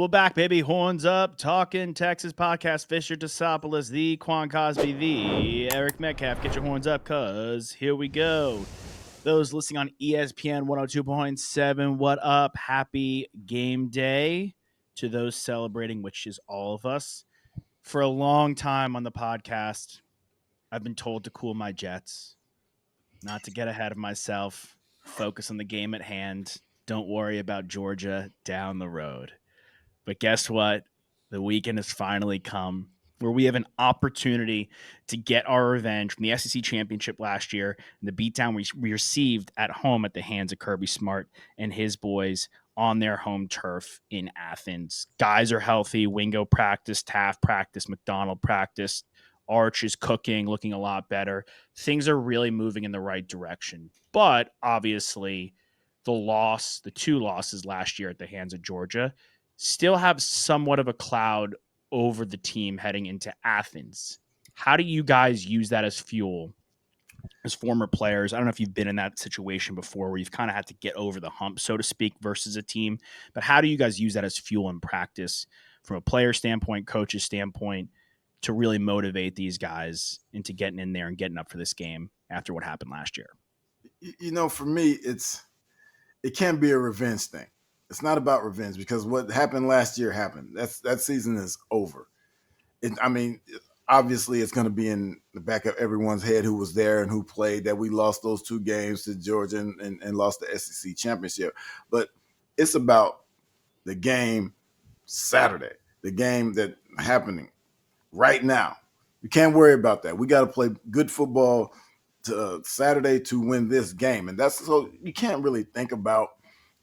we're back, baby. Horns up, talking Texas podcast. Fisher Desopoulos, the Quan Cosby, the Eric Metcalf. Get your horns up, cuz here we go. Those listening on ESPN 102.7, what up? Happy game day to those celebrating, which is all of us. For a long time on the podcast, I've been told to cool my jets, not to get ahead of myself, focus on the game at hand. Don't worry about Georgia down the road. But guess what? The weekend has finally come where we have an opportunity to get our revenge from the SEC championship last year and the beatdown we received at home at the hands of Kirby Smart and his boys on their home turf in Athens. Guys are healthy. Wingo practiced, Taft practiced, McDonald practiced. Arch is cooking, looking a lot better. Things are really moving in the right direction. But obviously, the two losses last year at the hands of Georgia, still have somewhat of a cloud over the team heading into Athens. How do you guys use that as fuel as former players? I don't know if you've been in that situation before where you've kind of had to get over the hump, so to speak, versus a team, but how do you guys use that as fuel in practice from a player standpoint, coach's standpoint, to really motivate these guys into getting in there and getting up for this game after what happened last year? For me, it can be a revenge thing. It's not about revenge because what happened last year happened. That season is over. Obviously it's going to be in the back of everyone's head who was there and who played that we lost those two games to Georgia and lost the SEC championship. But it's about the game Saturday, the game that's happening right now. You can't worry about that. We got to play good football Saturday to win this game. And that's so you can't really think about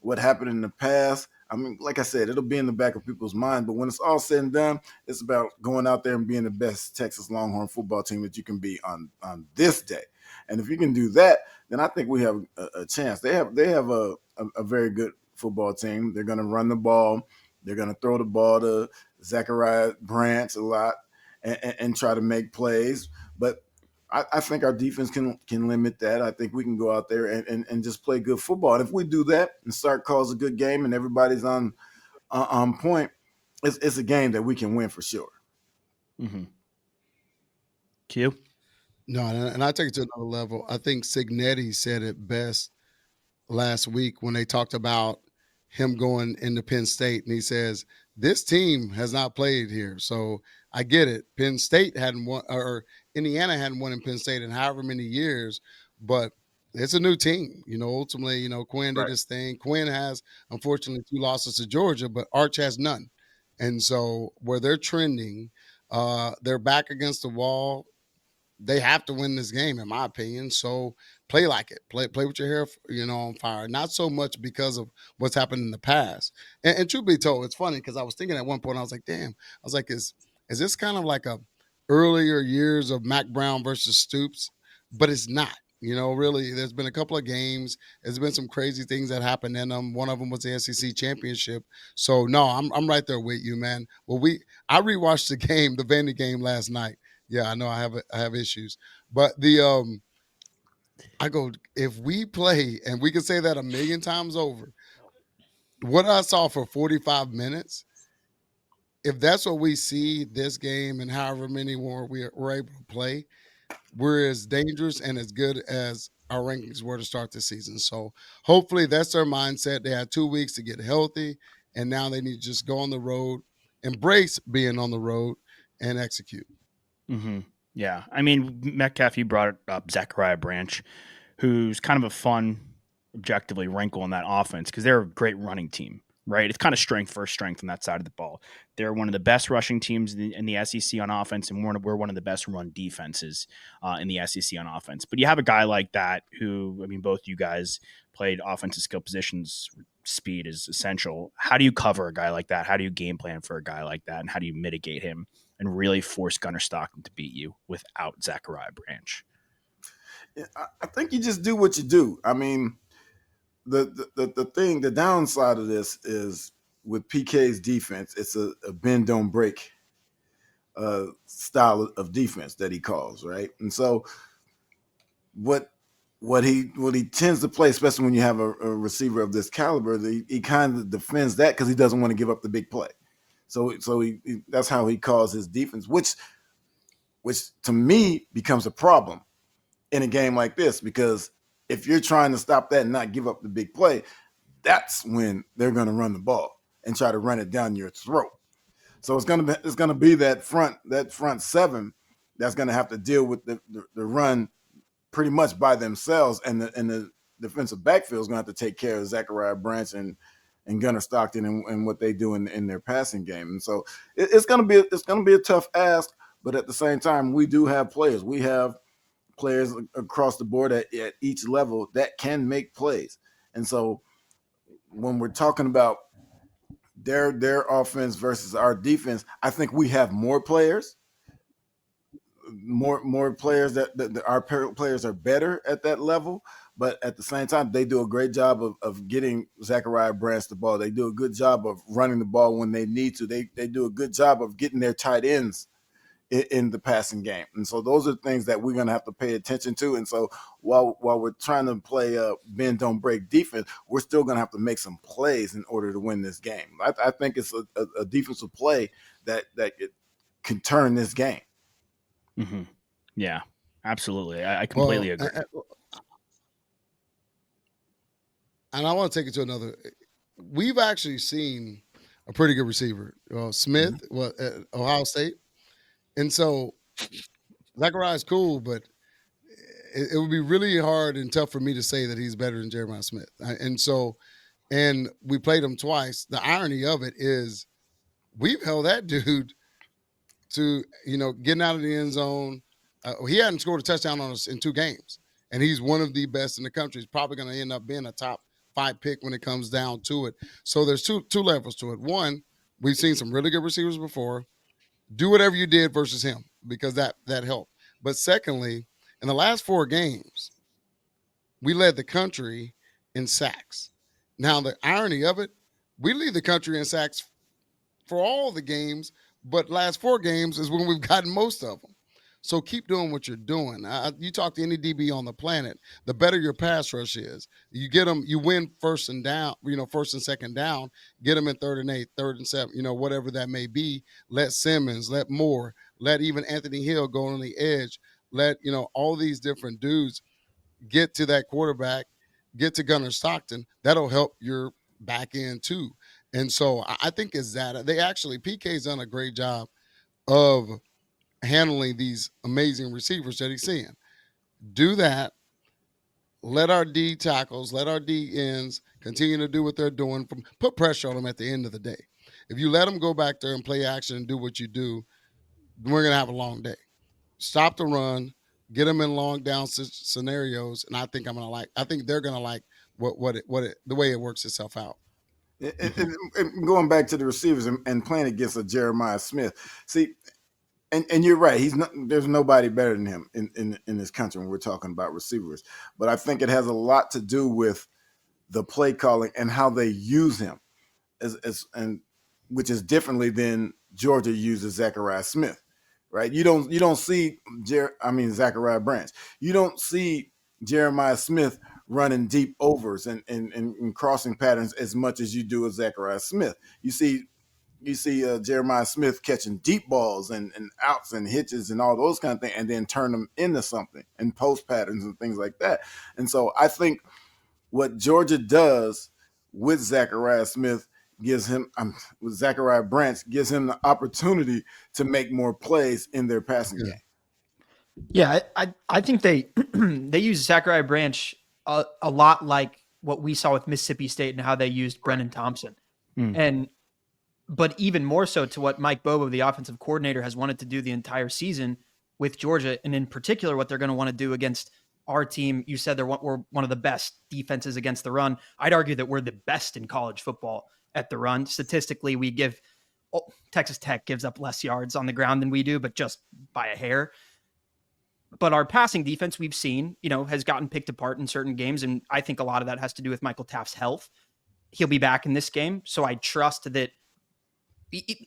what happened in the past. I mean, like I said, it'll be in the back of people's mind, but when it's all said and done, it's about going out there and being the best Texas Longhorn football team that you can be on this day. And if you can do that, then I think we have a chance. They have a very good football team. They're going to run the ball. They're going to throw the ball to Zachariah Branch a lot and try to make plays. But I think our defense can limit that. I think we can go out there and just play good football. And if we do that and Sark calls a good game and everybody's on point, it's a game that we can win for sure. Mm-hmm. Q? No, and I take it to another level. I think Signetti said it best last week when they talked about him going into Penn State, and he says, this team has not played here. So I get it. Penn State hadn't won, or Indiana hadn't won in Penn State in however many years, but it's a new team. Ultimately, Quinn did his thing. Quinn has, unfortunately, 2 losses to Georgia, but Arch has none. And so where they're trending, they're back against the wall. They have to win this game, in my opinion. So play like it. Play with your hair, on fire. Not so much because of what's happened in the past. And truth be told, it's funny because I was thinking at one point, I was like, damn. I was like, is this kind of like a earlier years of Mac Brown versus Stoops? But it's not. Really, there's been a couple of games. There's been some crazy things that happened in them. One of them was the SEC championship. So no, I'm right there with you, man. Well, I rewatched the Vandy game last night. Yeah, I know I have issues, but I go, if we play, and we can say that a million times over, what I saw for 45 minutes, if that's what we see this game and however many more we're able to play, we're as dangerous and as good as our rankings were to start the season. So hopefully that's their mindset. They had 2 weeks to get healthy, and now they need to just go on the road, embrace being on the road, and execute. Mm-hmm. Yeah. I mean, Metcalf, you brought up Zachariah Branch, who's kind of a fun, objectively, wrinkle in that offense because they're a great running team, right? It's kind of strength versus strength on that side of the ball. They're one of the best rushing teams in the SEC on offense, and we're one of the best run defenses in the SEC on offense. But you have a guy like that who, I mean, both you guys played offensive skill positions. Speed is essential. How do you cover a guy like that? How do you game plan for a guy like that? And how do you mitigate him and really force Gunnar Stockton to beat you without Zachariah Branch? I think you just do what you do. I mean, the downside of this is with PK's defense, it's a bend don't break style of defense that he calls, right? And so what he tends to play, especially when you have a receiver of this caliber, he kind of defends that because he doesn't want to give up the big play. So that's how he calls his defense, which to me becomes a problem in a game like this, because if you're trying to stop that and not give up the big play, that's when they're going to run the ball and try to run it down your throat. So it's going to be that front seven that's going to have to deal with the run pretty much by themselves, and the defensive backfield is going to have to take care of Zachariah Branch and Gunnar Stockton and what they do in their passing game. And so it's going to be a tough ask, but at the same time, we do have players. We have players across the board at each level that can make plays. And so when we're talking about their offense versus our defense, I think we have more players that our players are better at that level. But at the same time, they do a great job of getting Zachariah Branch the ball. They do a good job of running the ball when they need to. They do a good job of getting their tight ends in the passing game. And so those are things that we're going to have to pay attention to. And so while we're trying to play bend, don't break defense, we're still going to have to make some plays in order to win this game. I think it's a defensive play that can turn this game. Mm-hmm. Yeah, absolutely. I completely agree. And I want to take it to another. We've actually seen a pretty good receiver, Smith, at Ohio State. And so Zachariah is cool, but it would be really hard and tough for me to say that he's better than Jeremiah Smith. And we played him twice. The irony of it is we've held that dude to, getting out of the end zone. He hadn't scored a touchdown on us in 2 games, and he's one of the best in the country. He's probably going to end up being a top 5 pick when it comes down to it. So there's two levels to it. One, we've seen some really good receivers before. Do whatever you did versus him, because that helped. But secondly, in the last 4 games, we led the country in sacks. Now, the irony of it, we lead the country in sacks for all the games, but last 4 games is when we've gotten most of them. So keep doing what you're doing. You talk to any DB on the planet, the better your pass rush is. You get them, you win first and second down, get them in 3rd and 8, 3rd and 7, whatever that may be. Let Simmons, let Moore, let even Anthony Hill go on the edge. Let, all these different dudes get to that quarterback, get to Gunnar Stockton. That'll help your back end too. And so I think is that PK's done a great job of handling these amazing receivers that he's seeing. Do that. Let our D tackles, let our D ends continue to do what they're doing. Put pressure on them at the end of the day. If you let them go back there and play action and do what you do, we're going to have a long day. Stop the run, get them in long down scenarios, and I think they're going to like the way it works itself out. And going back to the receivers and playing against a Jeremiah Smith. See, and you're right. There's nobody better than him in this country when we're talking about receivers. But I think it has a lot to do with the play calling and how they use him, and which is differently than Georgia uses Zachariah Smith, right? You don't see Zachariah Branch. You don't see Jeremiah Smith running deep overs and crossing patterns as much as you do with Zachariah Smith. You see Jeremiah Smith catching deep balls and outs and hitches and all those kind of things, and then turn them into something and post patterns and things like that. And so I think what Georgia does with Zachariah Smith with Zachariah Branch gives him the opportunity to make more plays in their passing game. Yeah, I think they they use Zachariah Branch a lot like what we saw with Mississippi State and how they used Brennan Thompson. But even more so to what Mike Bobo, the offensive coordinator, has wanted to do the entire season with Georgia, and in particular what they're going to want to do against our team. You said we're one of the best defenses against the run. I'd argue that we're the best in college football at the run. Statistically, Texas Tech gives up less yards on the ground than we do, but just by a hair. But our passing defense, we've seen, has gotten picked apart in certain games, and I think a lot of that has to do with Michael Taft's health. He'll be back in this game, so I trust that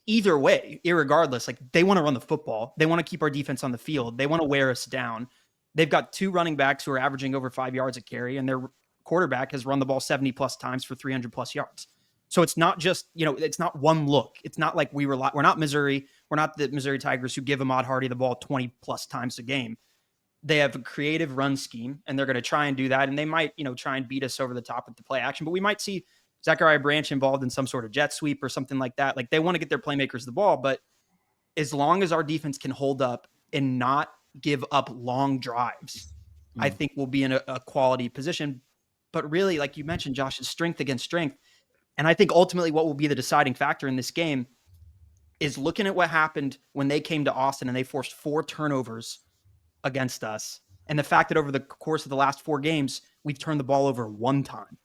either way, irregardless, like they want to run the football. They want to keep our defense on the field. They want to wear us down. They've got 2 running backs who are averaging over 5 yards a carry, and their quarterback has run the ball 70 plus times for 300 plus yards. So it's not just, it's not one look. It's not like we're not Missouri. We're not the Missouri Tigers who give Ahmad Hardy the ball 20 plus times a game. They have a creative run scheme, and they're going to try and do that. And they might, try and beat us over the top with the play action, but we might see Zachariah Branch involved in some sort of jet sweep or something like that. Like, they want to get their playmakers the ball, but as long as our defense can hold up and not give up long drives, I think we'll be in a quality position. But really, like you mentioned, Josh, is strength against strength. And I think ultimately what will be the deciding factor in this game is looking at what happened when they came to Austin and they forced 4 turnovers against us. And the fact that over the course of the last 4 games, we've turned the ball over 1 time.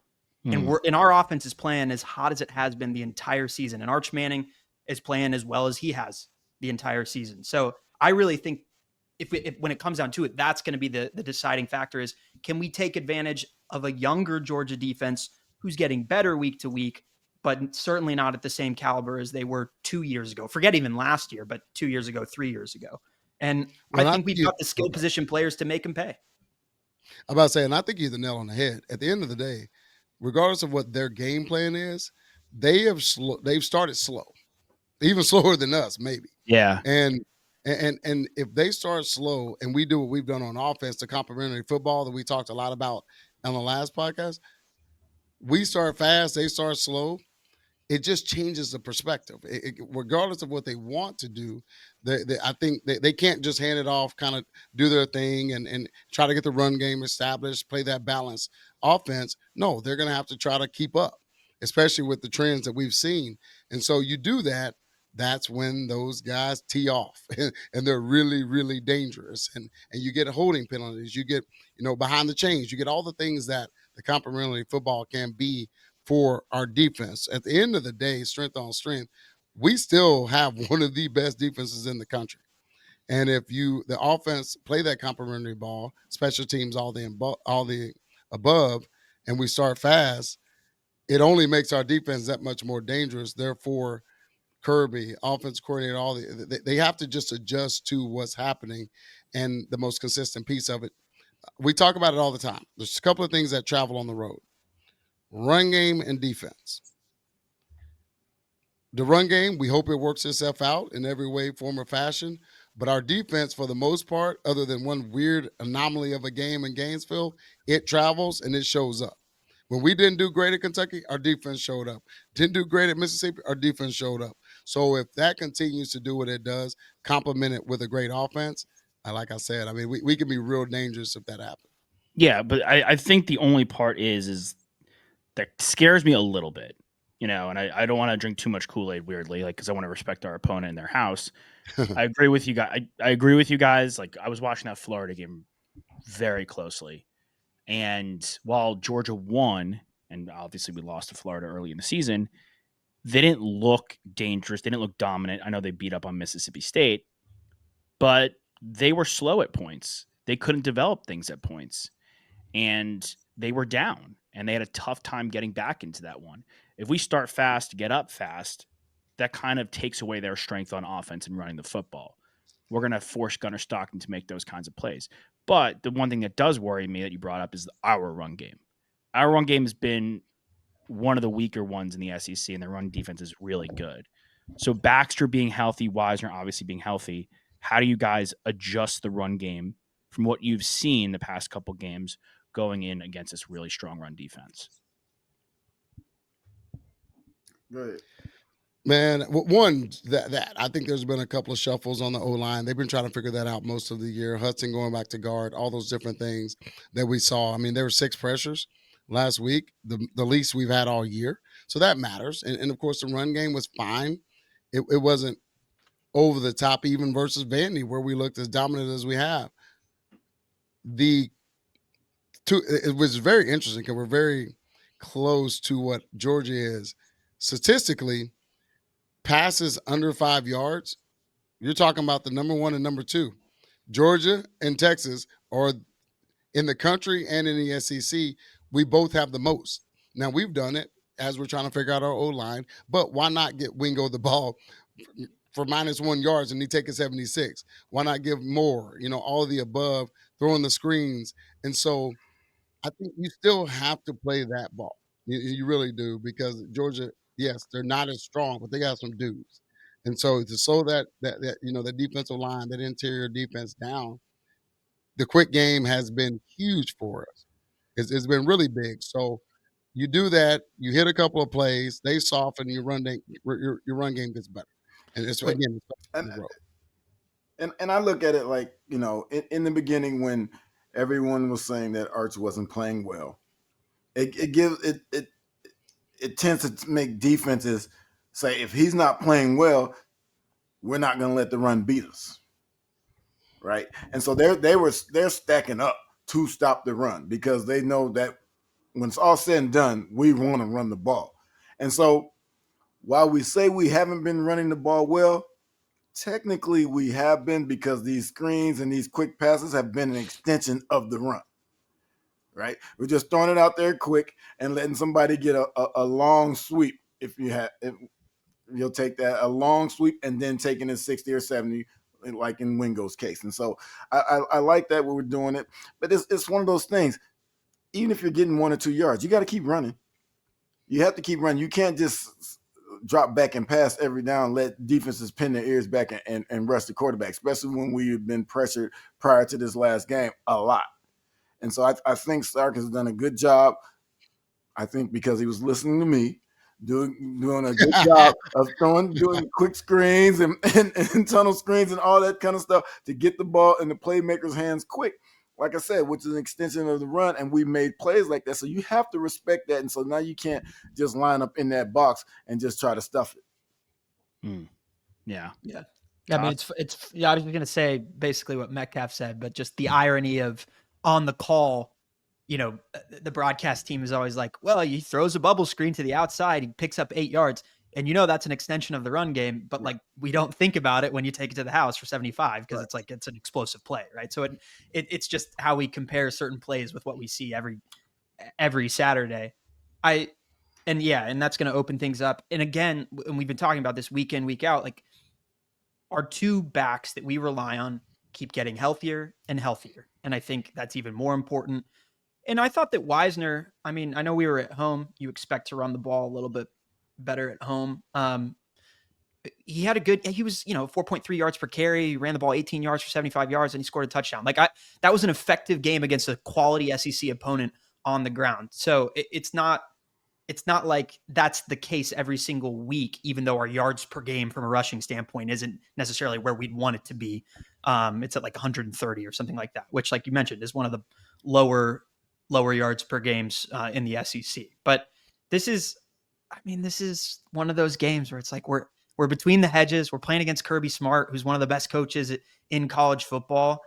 And our offense is playing as hot as it has been the entire season. And Arch Manning is playing as well as he has the entire season. So I really think if when it comes down to it, that's going to be the deciding factor is, can we take advantage of a younger Georgia defense who's getting better week to week, but certainly not at the same caliber as they were 2 years ago. Forget even last year, but 2 years ago, 3 years ago. And I think we've got the skill position players to make them pay. I'm about to say, and I think you hit the nail on the head. At the end of the day, regardless of what their game plan is, they've started slow, even slower than us, maybe. Yeah. And if they start slow and we do what we've done on offense, the complementary football that we talked a lot about on the last podcast, we start fast, they start slow. It just changes the perspective. Regardless of what they want to do, I think they can't just hand it off, kind of do their thing and try to get the run game established, play that balanced offense. No, they're going to have to try to keep up, especially with the trends that we've seen. And so you do that, that's when those guys tee off and they're really, really dangerous. And you get holding penalties, you get, behind the chains, you get all the things that the complementary football can be for our defense. At the end of the day, strength on strength, we still have one of the best defenses in the country. And if the offense play that complementary ball, special teams, all the above, and we start fast, it only makes our defense that much more dangerous. Therefore, Kirby, offense coordinator, they have to just adjust to what's happening. And the most consistent piece of it, we talk about it all the time. There's a couple of things that travel on the road: run game and defense. The run game, we hope it works itself out in every way, form, or fashion. But our defense, for the most part, other than one weird anomaly of a game in Gainesville, it travels and it shows up. When we didn't do great at Kentucky, our defense showed up. Didn't do great at Mississippi, our defense showed up. So if that continues to do what it does, complement it with a great offense, like I said, I mean, we can be real dangerous if that happens. Yeah, but I think the only part is that scares me a little bit, and I don't want to drink too much Kool-Aid weirdly, like, because I want to respect our opponent in their house. I agree with you guys. I agree with you guys. Like, I was watching that Florida game very closely, and while Georgia won, and obviously we lost to Florida early in the season, they didn't look dangerous. They didn't look dominant. I know they beat up on Mississippi State, but they were slow at points. They couldn't develop things at points, and they were down, and they had a tough time getting back into that one. If we start fast, get up fast, that kind of takes away their strength on offense and running the football. We're going to force Gunnar Stockton to make those kinds of plays. But the one thing that does worry me that you brought up is our run game. Our run game has been one of the weaker ones in the SEC, and their run defense is really good. So Baxter being healthy, Wisner obviously being healthy, how do you guys adjust the run game from what you've seen the past couple games going in against this really strong run defense? Right. Man, one, that I think there's been a couple of shuffles on the O-line. They've been trying to figure that out most of the year. Hudson going back to guard, all those different things that we saw. I mean, there were 6 pressures last week, the least we've had all year. So that matters. And of course, the run game was fine. It wasn't over the top even versus Vandy, where we looked as dominant as we have. It was very interesting because we're very close to what Georgia is statistically. Passes under 5 yards, you're talking about the number 1 and number 2. Georgia and Texas are in the country and in the SEC. We both have the most. Now, we've done it as we're trying to figure out our O-line, but why not get Wingo the ball for -1 yards and he take a 76? Why not give more? All of the above, throwing the screens. And so I think you still have to play that ball. You really do, because Georgia, yes, they're not as strong, but they got some dudes. And so to slow that the defensive line, that interior defense down, the quick game has been huge for us. It's been really big. So you do that, you hit a couple of plays, they soften, your run game gets better. And it's But again, and, the road. and I look at it like, in the beginning when everyone was saying that Arch wasn't playing well, it tends to make defenses say, if he's not playing well, we're not going to let the run beat us, right? And so they're stacking up to stop the run because they know that when it's all said and done, we want to run the ball. And so while we say we haven't been running the ball well, technically we have been, because these screens and these quick passes have been an extension of the run, right? We're just throwing it out there quick and letting somebody get a long sweep. If you'll take that, a long sweep, and then taking it 60 or 70, like in Wingo's case. And so I like that we're doing it, but it's one of those things. Even if you're getting 1 or 2 yards, you got to keep running. You have to keep running. You can't just drop back and pass every down, let defenses pin their ears back and rush the quarterback, especially when we've been pressured prior to this last game a lot. And so I think Stark has done a good job. I think because he was listening to me, doing a good job of doing quick screens and tunnel screens and all that kind of stuff to get the ball in the playmakers' hands quick. Like I said, which is an extension of the run, and we made plays like that. So you have to respect that. And so now you can't just line up in that box and just try to stuff it. Yeah. I mean, it's. Yeah, I was going to say basically what Metcalf said, but just the irony of on the call, the broadcast team is always like, well, he throws a bubble screen to the outside, he picks up 8 yards. And that's an extension of the run game, but like we don't think about it when you take it to the house for 75 because it's like it's an explosive play, right? So it's just how we compare certain plays with what we see every Saturday. And that's going to open things up. And again, and we've been talking about this week in, week out, like our 2 backs that we rely on keep getting healthier and healthier, and I think that's even more important. And I thought that Wisner, I mean, I know we were at home. You expect to run the ball a little bit better at home. He was 4.3 yards per carry. He ran the ball 18 yards for 75 yards, and he scored a touchdown. That was an effective game against a quality SEC opponent on the ground. So it's not like that's the case every single week, even though our yards per game from a rushing standpoint isn't necessarily where we'd want it to be. It's at like 130 or something like that, which, like you mentioned, is one of the lower yards per games in the SEC. But this is one of those games where it's like we're between the hedges. We're playing against Kirby Smart, who's one of the best coaches in college football.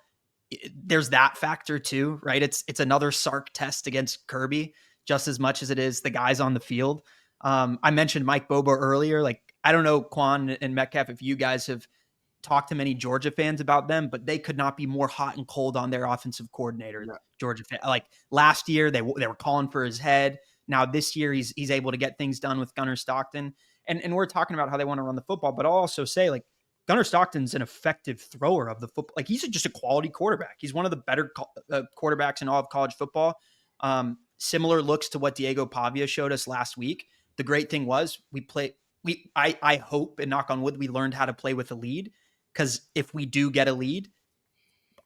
There's that factor too, right? It's another Sark test against Kirby, just as much as it is the guys on the field. I mentioned Mike Bobo earlier. Like, I don't know, Quan and Metcalf, if you guys have talked to many Georgia fans about them, but they could not be more hot and cold on their offensive coordinator. Yeah. Georgia fan. Like last year, they were calling for his head. Now this year, he's able to get things done with Gunnar Stockton. And we're talking about how they want to run the football, but I'll also say, like, Gunnar Stockton's an effective thrower of the football. Like, he's just a quality quarterback. He's one of the better quarterbacks in all of college football. Similar looks to what Diego Pavia showed us last week. The great thing was I hope, and knock on wood, we learned how to play with a lead, because if we do get a lead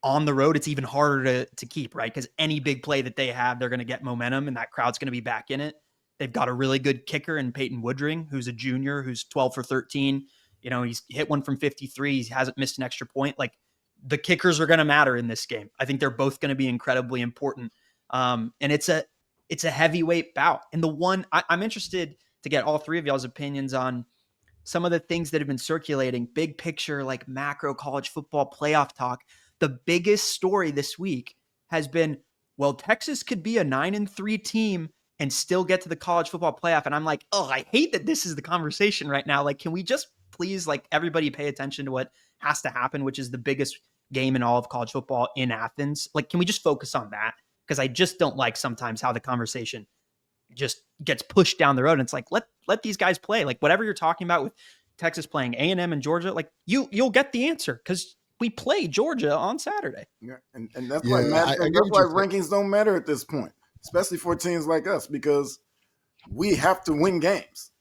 on the road, it's even harder to keep, right? Because any big play that they have, they're going to get momentum, and that crowd's going to be back in it. They've got a really good kicker in Peyton Woodring, who's a junior, who's 12 for 13. He's hit one from 53. He hasn't missed an extra point. Like, the kickers are going to matter in this game. I think they're both going to be incredibly important. And it's a heavyweight bout. And the one I'm interested to get all 3 of y'all's opinions on some of the things that have been circulating, big picture, like macro college football playoff talk. The biggest story this week has been, well, Texas could be a 9-3 team and still get to the college football playoff. And I'm like, oh, I hate that this is the conversation right now. Like, can we just please, like, everybody pay attention to what has to happen, which is the biggest game in all of college football in Athens? Like, can we just focus on that? Because I just don't like sometimes how the conversation just gets pushed down the road. And it's like, let these guys play. Like, whatever you're talking about with Texas playing A&M and Georgia, like, you'll get the answer, because we play Georgia on Saturday. Yeah, and that's why rankings don't matter at this point, especially for teams like us, because we have to win games.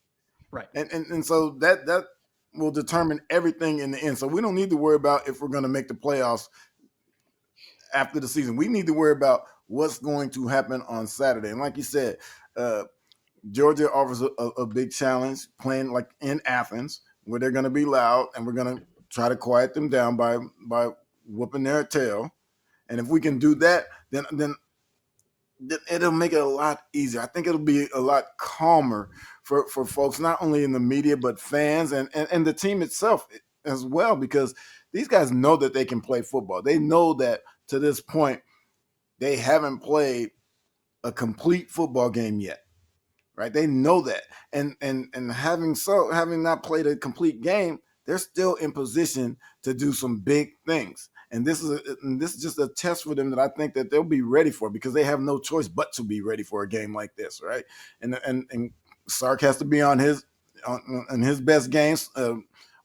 Right. And so that will determine everything in the end. So we don't need to worry about if we're going to make the playoffs after the season. We need to worry about what's going to happen on Saturday. And like you said, Georgia offers a big challenge playing like in Athens, where they're going to be loud and we're going to try to quiet them down by whooping their tail. And if we can do that, then it'll make it a lot easier. I think it'll be a lot calmer for folks, not only in the media, but fans and the team itself as well, because these guys know that they can play football. They know that to this point, they haven't played a complete football game yet. Right? They know that. And having not played a complete game, they're still in position to do some big things. And this is just a test for them that I think that they'll be ready for, because they have no choice but to be ready for a game like this, right? And Sark has to be on his best games.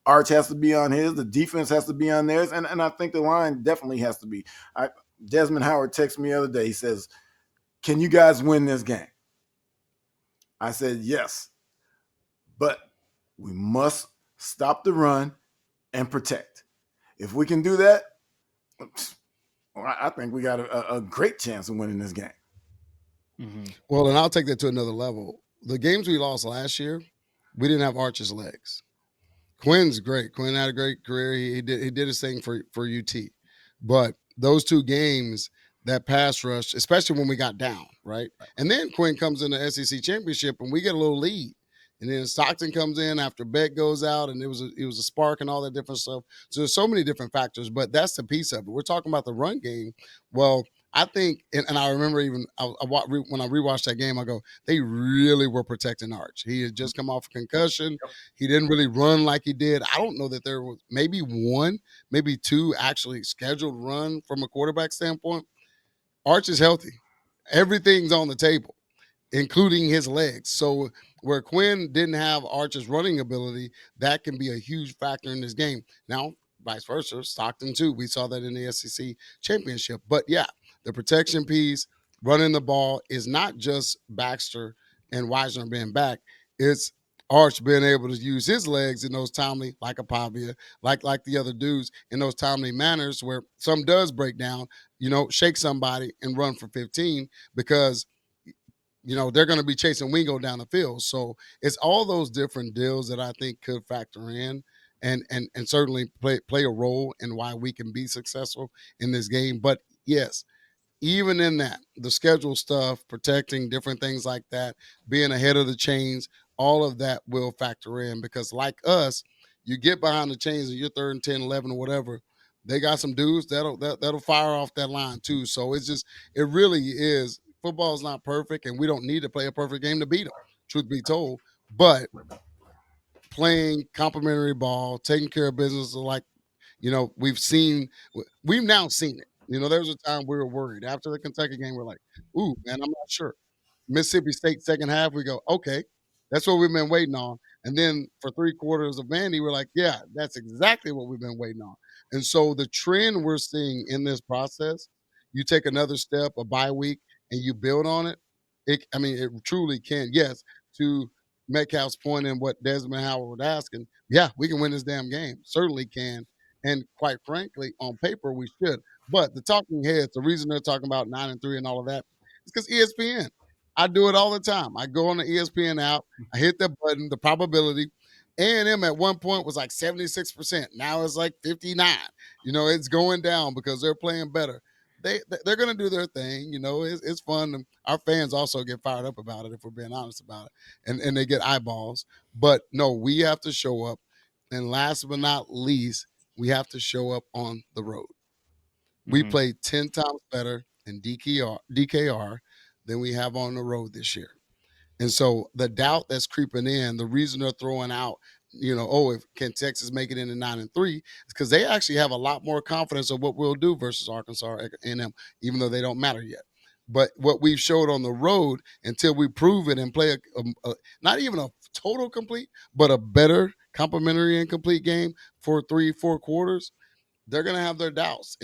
Arch has to be on his. The defense has to be on theirs, and I think the line definitely has to be. Desmond Howard texted me the other day. He says, "Can you guys win this game?" I said, yes, but we must stop the run and protect. If we can do that, I think we got a great chance of winning this game. Mm-hmm. Well, and I'll take that to another level. The games we lost last year, we didn't have Arch's legs. Quinn's great. Quinn had a great career. He did his thing for UT. But those two games, that pass rush, especially when we got down, right? And then Quinn comes in the SEC championship and we get a little lead. And then Stockton comes in after Beck goes out, and it was a spark and all that different stuff. So there's so many different factors, but that's the piece of it. We're talking about the run game. Well, I think, and I remember even when I rewatched that game, I go, they really were protecting Arch. He had just come off a concussion. He didn't really run like he did. I don't know that there was maybe one, maybe two actually scheduled run from a quarterback standpoint. Arch is healthy. Everything's on the table, including his legs. So where Quinn didn't have Arch's running ability, that can be a huge factor in this game. Now, vice versa, Stockton too. We saw that in the SEC championship. But yeah, the protection piece, running the ball is not just Baxter and Wisner being back. It's Arch being able to use his legs in those timely, like a Pavia, like the other dudes, in those timely manners where some does break down, shake somebody and run for 15 because they're going to be chasing Wingo down the field. So it's all those different deals that I think could factor in and certainly play a role in why we can be successful in this game. But yes, even in that, the schedule stuff, protecting different things like that, being ahead of the chains, all of that will factor in, because like us, you get behind the chains and you're 3rd and 10, 11 or whatever. They got some dudes that'll fire off that line too. So it really is. Football is not perfect, and we don't need to play a perfect game to beat them, truth be told. But playing complimentary ball, taking care of business, like we've now seen it. There was a time we were worried after the Kentucky game. We're like, "Ooh, man, I'm not sure." Mississippi State second half, we go, "Okay, that's what we've been waiting on." And then for 3/4 of Vandy, we're like, "Yeah, that's exactly what we've been waiting on." And so the trend we're seeing in this process, you take another step, a bye week, and you build on it. It truly can. Yes, to Metcalf's point and what Desmond Howard was asking, yeah, we can win this damn game. Certainly can. And quite frankly, on paper, we should. But the talking heads, the reason they're talking about 9-3 and all of that is because ESPN. I do it all the time. I go on the ESPN app, I hit that button, the probability. A&M at one point was like 76%. Now it's like 59. It's going down because they're playing better. They're going to do their thing. It's fun. Our fans also get fired up about it, if we're being honest about it, and they get eyeballs. But no, we have to show up. And last but not least, we have to show up on the road. We played 10 times better in DKR than we have on the road this year. And so the doubt that's creeping in, the reason they're throwing out, if can Texas make it into 9-3, is because they actually have a lot more confidence of what we'll do versus Arkansas A&M, even though they don't matter yet. But what we've showed on the road, until we prove it and play not even a total complete, but a better complementary and complete game for 3-4 quarters, they're going to have their doubts.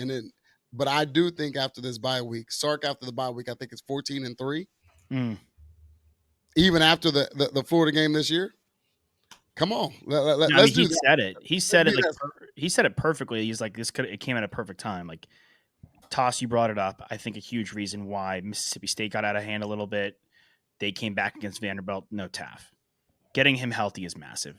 But I do think after this bye week, Sark after the bye week, I think it's 14-3. Even after the Florida game this year. Come on, No, I let's mean, do he that. said it. He said do it like that. he said it perfectly. He's like, it came at a perfect time. Like, Tass, you brought it up. I think a huge reason why Mississippi State got out of hand a little bit. They came back against Vanderbilt. No Taff. Getting him healthy is massive.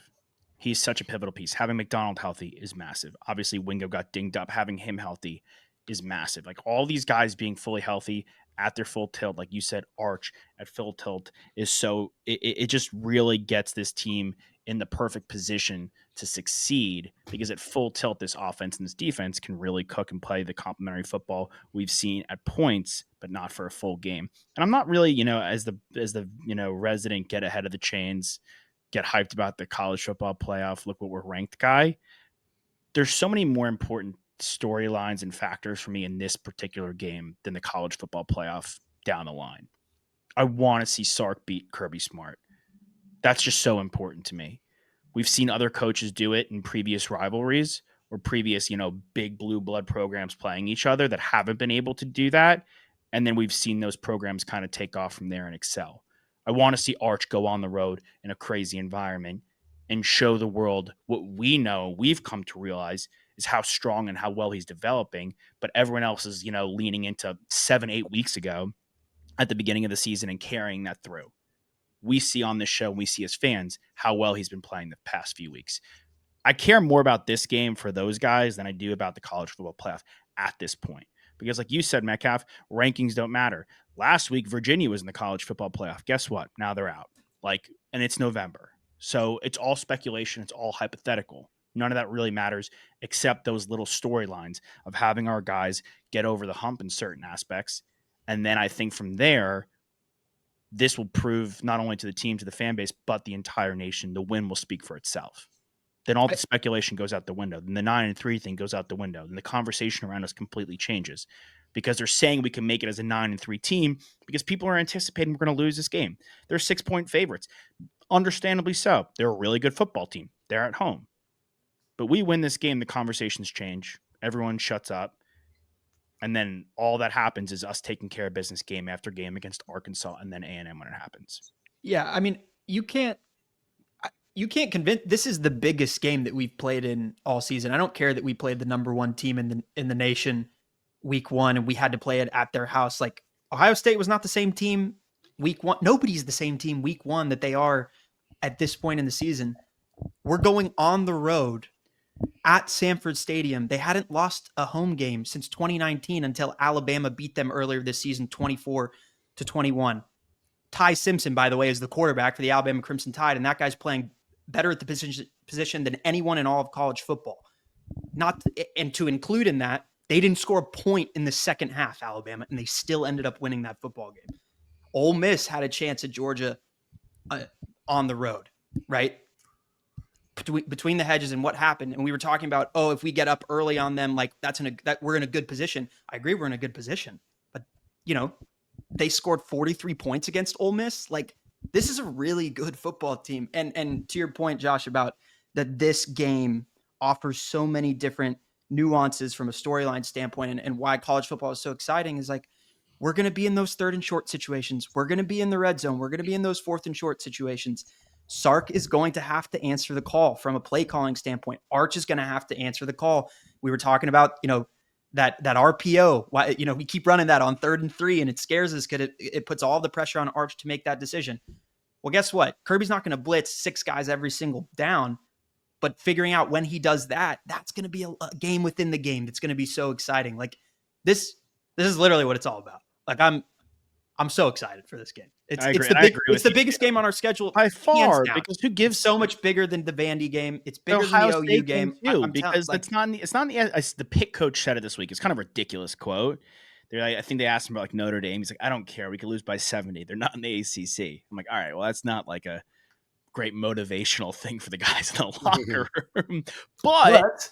He's such a pivotal piece. Having McDonald healthy is massive. Obviously, Wingo got dinged up. Having him healthy is massive. Like all these guys being fully healthy at their full tilt, like you said, Arch at full tilt is so it just really gets this team in the perfect position to succeed because at full tilt, this offense and this defense can really cook and play the complementary football we've seen at points, but not for a full game. And I'm not really, as the resident get ahead of the chains, get hyped about the college football playoff, look what we're ranked guy. There's so many more important storylines and factors for me in this particular game than the college football playoff down the line. I want to see Sark beat Kirby Smart. That's just so important to me. We've seen other coaches do it in previous rivalries or previous, big blue blood programs playing each other that haven't been able to do that. And then we've seen those programs kind of take off from there and excel. I want to see Arch go on the road in a crazy environment and show the world what we know, we've come to realize is how strong and how well he's developing. But everyone else is, leaning into 7-8 weeks ago at the beginning of the season and carrying that through. We see on this show, and we see as fans, how well he's been playing the past few weeks. I care more about this game for those guys than I do about the college football playoff at this point. Because like you said, Metcalf, rankings don't matter. Last week, Virginia was in the college football playoff. Guess what? Now they're out. And it's November. So it's all speculation. It's all hypothetical. None of that really matters except those little storylines of having our guys get over the hump in certain aspects. And then I think from there, this will prove not only to the team, to the fan base, but the entire nation, the win will speak for itself. Then all the speculation goes out the window. Then the 9-3 thing goes out the window. Then the conversation around us completely changes because they're saying we can make it as a 9-3 team because people are anticipating we're going to lose this game. They're 6-point favorites. Understandably so. They're a really good football team. They're at home. But we win this game, the conversations change. Everyone shuts up. And then all that happens is us taking care of business game after game against Arkansas and then A&M when it happens. Yeah, I mean, you can't convince. This is the biggest game that we've played in all season. I don't care that we played the number one team in the nation week one and we had to play it at their house. Like Ohio State was not the same team week one. Nobody's the same team week one that they are at this point in the season. We're going on the road at Sanford Stadium. They hadn't lost a home game since 2019 until Alabama beat them earlier this season, 24-21. Ty Simpson, by the way, is the quarterback for the Alabama Crimson Tide, and that guy's playing better at the position than anyone in all of college football. And to include in that, they didn't score a point in the second half, Alabama, and they still ended up winning that football game. Ole Miss had a chance at Georgia on the road, right? Between the hedges and what happened. And we were talking about, if we get up early on them, like that we're in a good position. I agree we're in a good position. But, they scored 43 points against Ole Miss. Like, this is a really good football team. And to your point, Josh, about that this game offers so many different nuances from a storyline standpoint and why college football is so exciting is like, we're going to be in those 3rd and short situations. We're going to be in the red zone. We're going to be in those 4th and short situations. Sark is going to have to answer the call from a play calling standpoint. Arch is going to have to answer the call. We were talking about, that RPO. Why, we keep running that on 3rd and 3, and it scares us because it puts all the pressure on Arch to make that decision. Well, guess what? Kirby's not going to blitz 6 guys every single down, but figuring out when he does that, that's going to be a game within the game. That's going to be so exciting. Like this is literally what it's all about. Like I'm so excited for this game. It's the biggest game on our schedule by far because who gives so much bigger than the Vandy game. It's bigger than the OU game too, because it's not the Pitt coach said it this week. It's kind of a ridiculous quote. I think they asked him about like Notre Dame. He's like, I don't care. We could lose by 70. They're not in the ACC. I'm like, all right, well, that's not like a great motivational thing for the guys in the locker room. But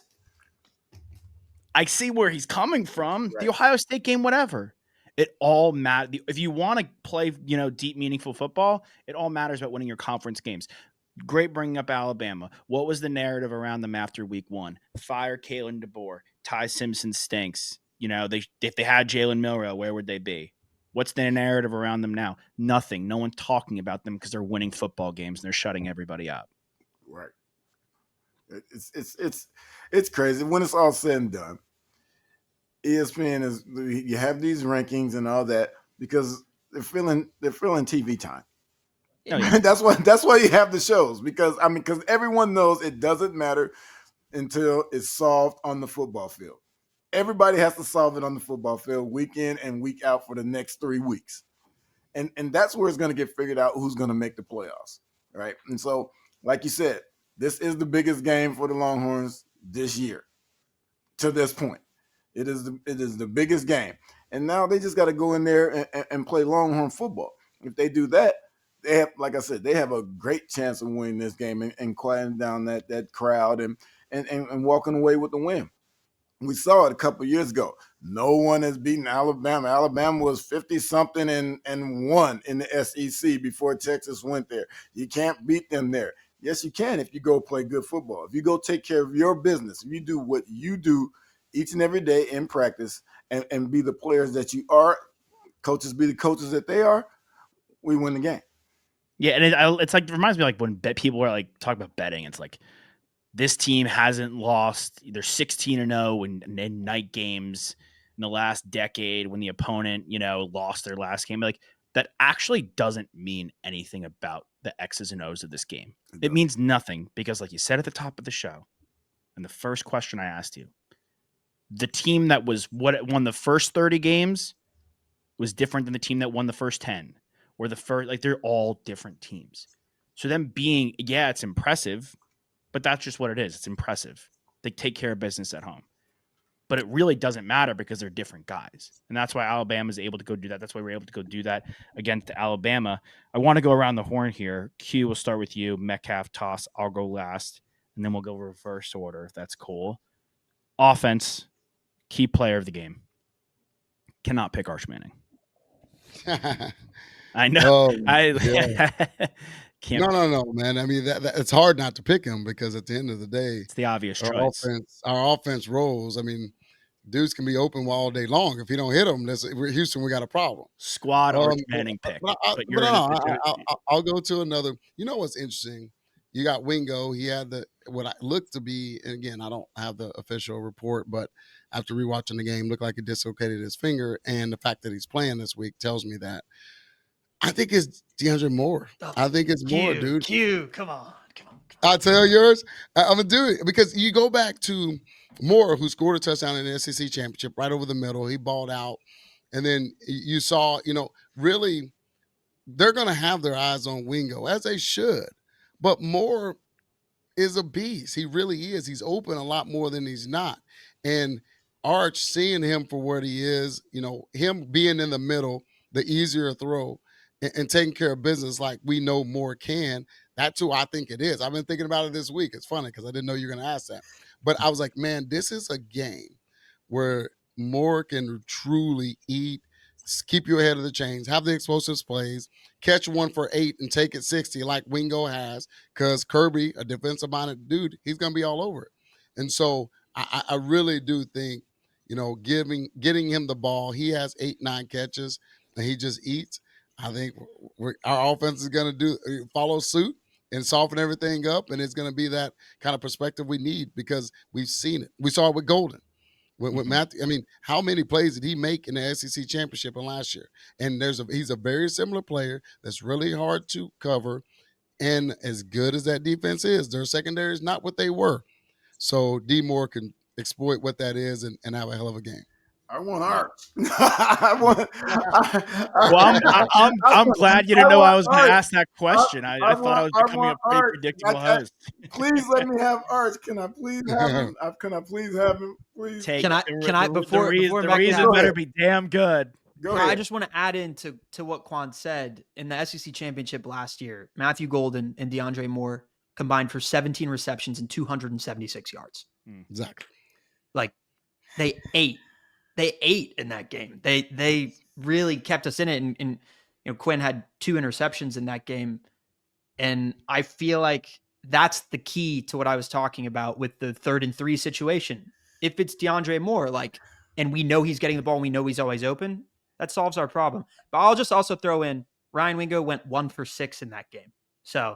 I see where he's coming from. Right. The Ohio State game, whatever. It all matters. If you want to play, deep, meaningful football, it all matters about winning your conference games. Great bringing up Alabama. What was the narrative around them after week 1? Fire Kalen DeBoer. Ty Simpson stinks. If they had Jalen Milroe, where would they be? What's the narrative around them now? Nothing. No one talking about them because they're winning football games and they're shutting everybody up. Right. It's crazy when it's all said and done. ESPN is you have these rankings and all that because they're filling TV time. Oh, yeah. That's why you have the shows because everyone knows it doesn't matter until it's solved on the football field. Everybody has to solve it on the football field week in and week out for the next 3 weeks. And that's where it's going to get figured out who's going to make the playoffs, right? And so, like you said, this is the biggest game for the Longhorns this year to this point. It is the biggest game. And now they just got to go in there and play Longhorn football. If they do that, they have, like I said, they have a great chance of winning this game and quieting down that crowd and walking away with the win. We saw it a couple of years ago. No one has beaten Alabama. Alabama was 50-something and won in the SEC before Texas went there. You can't beat them there. Yes, you can if you go play good football. If you go take care of your business, if you do what you do each and every day in practice and be the players that you are, coaches be the coaches that they are, we win the game. Yeah, and it's like it reminds me like when people are like talk about betting. It's like this team hasn't lost. They're 16-0 in night games in the last decade when the opponent lost their last game. Like that actually doesn't mean anything about the X's and O's of this game. It means nothing because, like you said at the top of the show, and the first question I asked you, the team that won the first 30 games was different than the team that won the first 10. Or the first, like they're all different teams. So them being, it's impressive, but that's just what it is. It's impressive. They take care of business at home. But it really doesn't matter because they're different guys. And that's why Alabama is able to go do that. That's why we're able to go do that against Alabama. I want to go around the horn here. Q, we'll start with you. Metcalf, Tass, I'll go last. And then we'll go reverse order if that's cool. Offense, key player of the game. Cannot pick Arch Manning. I know. Can't no, man. I mean, that it's hard not to pick him because at the end of the day, it's the obvious choice. Our offense rolls. I mean, dudes can be open all day long. If you don't hit them, Houston, we got a problem. Squad Arch Manning pick. I'll go to another. You know what's interesting? You got Wingo. He had what I looked to be, and again, I don't have the official report, but after rewatching the game, looked like he dislocated his finger, and the fact that he's playing this week tells me that. I think it's DeAndre Moore. I think it's Moore, dude. Come on. I'll tell yours. I'm going to do it because you go back to Moore, who scored a touchdown in the SEC championship right over the middle. He balled out. And then you saw, really they're going to have their eyes on Wingo, as they should. But Moore is a beast. He really is. He's open a lot more than he's not. And Arch, seeing him for what he is, him being in the middle, the easier throw, and taking care of business like we know Moore can, that's who I think it is. I've been thinking about it this week. It's funny because I didn't know you were going to ask that. But I was like, man, this is a game where Moore can truly eat, keep you ahead of the chains, have the explosive plays, catch one for 8 and take it 60 like Wingo has, because Kirby, a defensive-minded dude, he's going to be all over it. And so I really do think, getting him the ball, he has 8-9 catches, and he just eats. I think our offense is going to follow suit and soften everything up, and it's going to be that kind of perspective we need because we've seen it. We saw it with Golden. With Matthew, I mean, how many plays did he make in the SEC championship in last year? And he's a very similar player that's really hard to cover, and as good as that defense is, their secondary is not what they were. So D Moore can exploit what that is and have a hell of a game. I want Arch. I'm glad you didn't know I was going to ask that question. I thought I was becoming a pretty predictable host. Please let me have Arch. Can I please have him? Please. Can I before the reason better be damn good. Go ahead. I just want to add into what Quan said. In the SEC championship last year, Matthew Golden and DeAndre Moore combined for 17 receptions and 276 yards. Exactly. Like they ate in that game. They really kept us in it. And Quinn had 2 interceptions in that game. And I feel like that's the key to what I was talking about with the 3rd and 3 situation. If it's DeAndre Moore, and we know he's getting the ball, and we know he's always open, that solves our problem. But I'll just also throw in Ryan Wingo went 1 for 6 in that game. So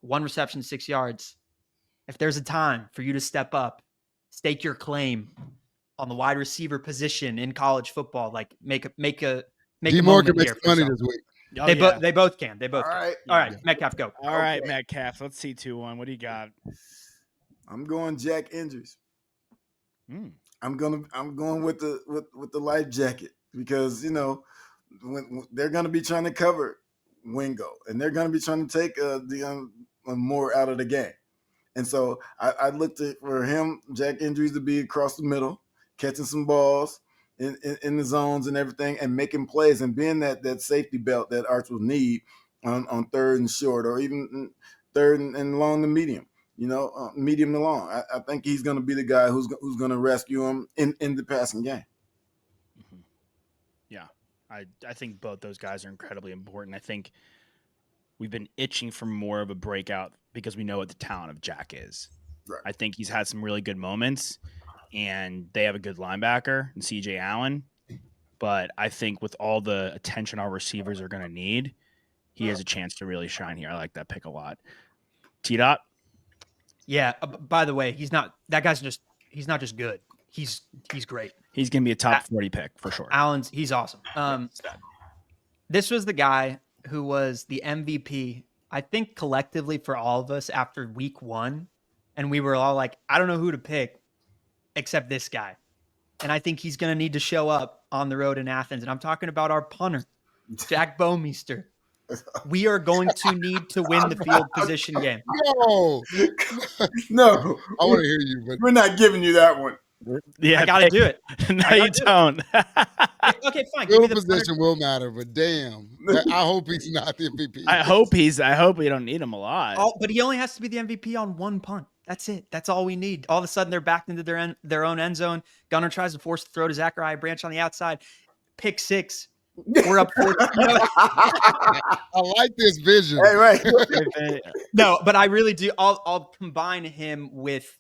1 reception, 6 yards. if there's a time for you to step up, stake your claim on the wide receiver position in college football, like make a D. Moore moment can make here some for money yourself. this week. Oh, They yeah. both can. They both All can. right. All right, Yeah. Metcalf, go. All right, Okay. Metcalf. Let's see 2-1. What do you got? I'm going Jack Andrews. Mm. I'm going with the life jacket because when they're going to be trying to cover Wingo and they're going to be trying to take the more out of the game, and so I looked for him, Jack Andrews, to be across the middle, catching some balls in the zones and everything, and making plays and being that safety belt that Arch will need on third and short, or even third and long to medium. Medium to long. I think he's going to be the guy who's going to rescue him in the passing game. Mm-hmm. Yeah, I think both those guys are incredibly important. I think we've been itching for more of a breakout because we know what the talent of Jack is. Right. I think he's had some really good moments, and they have a good linebacker in C.J. Allen. But I think with all the attention our receivers are going to need, he has a chance to really shine here. I like that pick a lot. T-Dot? Yeah. By the way, he's not just good. He's great. He's going to be a top 40 pick for sure. He's awesome. This was the guy who was the MVP, I think collectively for all of us after week 1. And we were all like, I don't know who to pick except this guy. And I think he's going to need to show up on the road in Athens. And I'm talking about our punter, Jack Bowmeister. We are going to need to win the field position game. No. I want to hear you, but We're not giving you that one. Yeah, I got to do it. No, you don't. Okay, fine. Give me field the position will matter, but damn, I hope he's not the MVP. I hope we don't need him a lot. But he only has to be the MVP on one punt. That's it. That's all we need. All of a sudden, they're backed into their own end zone. Gunner tries to force the throw to Zachariah Branch on the outside. Pick 6. We're up 4. I like this vision. Hey, right. No, but I really do. I'll combine him with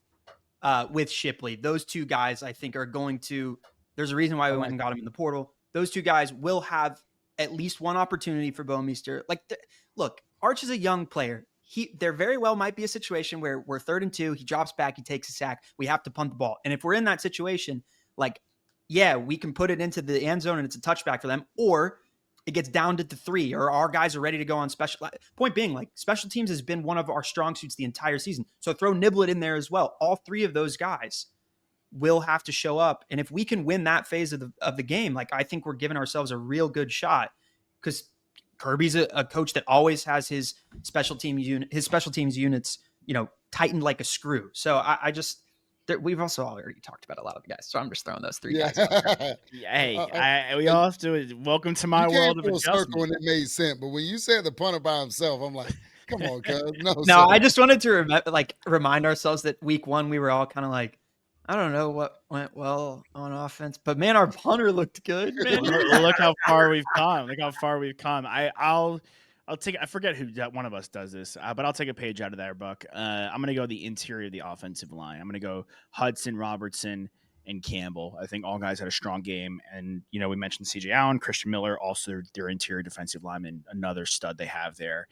Shipley. Those two guys, I think, are going to. There's a reason why we went and got him in the portal. Those two guys will have at least one opportunity for Bowmeister. Look, Arch is a young player. There very well might be a situation where we're 3rd and 2. He drops back. He takes a sack. We have to punt the ball. And if we're in that situation, yeah, we can put it into the end zone and it's a touchback for them, or it gets down to 3, or our guys are ready to go on special. Point being, special teams has been one of our strong suits the entire season. So throw Niblet in there as well. All 3 of those guys will have to show up. And if we can win that phase of the game, I think we're giving ourselves a real good shot, because Kirby's a coach that always has his special teams units, tightened like a screw. So we've also already talked about a lot of the guys, so I'm just throwing those 3 guys out there. Hey, we all have to welcome to my world of adjustment. When it made sense, but when you said the punter by himself, I'm like, come on, cuz. No, I just wanted to remind ourselves that week 1 we were all kind of I don't know what went well on offense, but man, our punter looked good. Man. Look how far we've come. I'll take. I forget who one of us does this, but I'll take a page out of their book. I'm gonna go the interior of the offensive line. I'm gonna go Hudson, Robertson, and Campbell. I think all guys had a strong game, and we mentioned C.J. Allen, Christian Miller, also their interior defensive lineman, another stud they have there.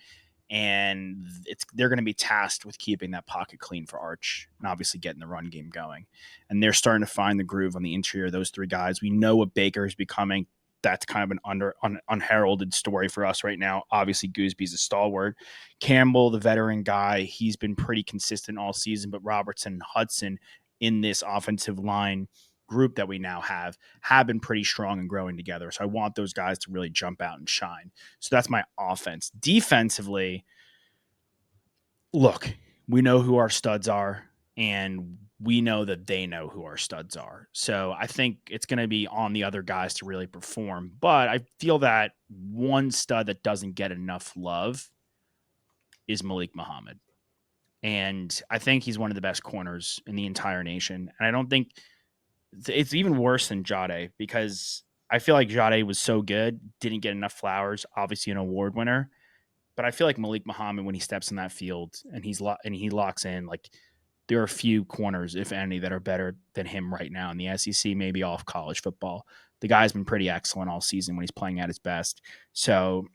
And they're going to be tasked with keeping that pocket clean for Arch and obviously getting the run game going. And they're starting to find the groove on the interior of those 3 guys. We know what Baker is becoming. That's kind of an unheralded story for us right now. Obviously, Goosby's a stalwart. Campbell, the veteran guy, he's been pretty consistent all season. But Robertson and Hudson in this offensive line group that we now have been pretty strong and growing together. So I want those guys to really jump out and shine. So that's my offense. Defensively, look, we know who our studs are, and we know that they know who our studs are. So I think it's going to be on the other guys to really perform. But I feel that one stud that doesn't get enough love is Malik Muhammad. And I think he's one of the best corners in the entire nation. And I don't think it's even worse than Jade, because I feel like Jade was so good, didn't get enough flowers, obviously an award winner. But I feel like Malik Muhammad, when he steps in that field and he locks in, there are a few corners, if any, that are better than him right now in the SEC, maybe all of college football. The guy's been pretty excellent all season when he's playing at his best. So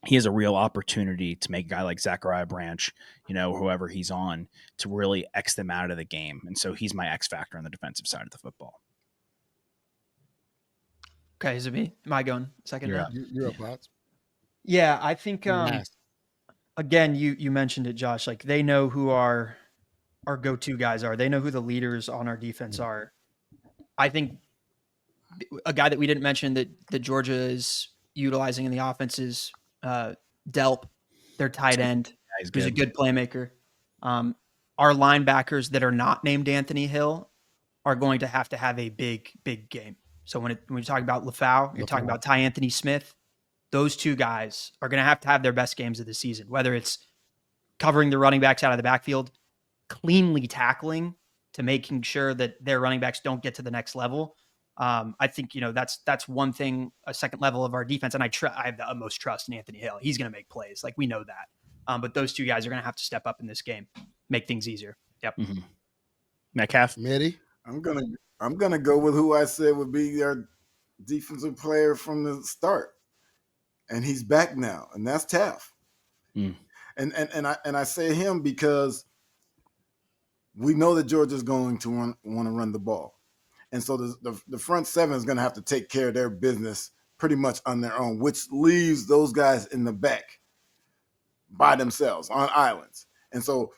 he has a real opportunity to make a guy like Zachariah Branch, whoever he's on, to really X them out of the game. And so he's my X factor on the defensive side of the football. Okay, is it me? Am I going second You're now? up. You're up, Bots. Yeah, I think Last. again, you mentioned it, Josh. Like they know who our go-to guys are. They know who the leaders on our defense are. I think a guy that we didn't mention that Georgia is utilizing in the offense is Delp, their tight end, who's a good playmaker. Our linebackers that are not named Anthony Hill are going to have a big game. So when you talk about LaFau, you're talking about Ty Anthony Smith. Those two guys are going to have their best games of the season, whether it's covering the running backs out of the backfield, cleanly tackling to making sure that their running backs don't get to the next level. I think, that's one thing, a second level of our defense. And I have the utmost trust in Anthony Hill. He's going to make plays. Like we know that. But those two guys are going to have to step up in this game, make things easier. Yep. Mm-hmm. Metcalf? Mitty? I'm gonna go with who I said would be our defensive player from the start, and he's back now, and that's Taff. And I say him because we know that Georgia's going to want to run the ball, and so the front seven is going to have to take care of their business pretty much on their own, which leaves those guys in the back by themselves on islands. And so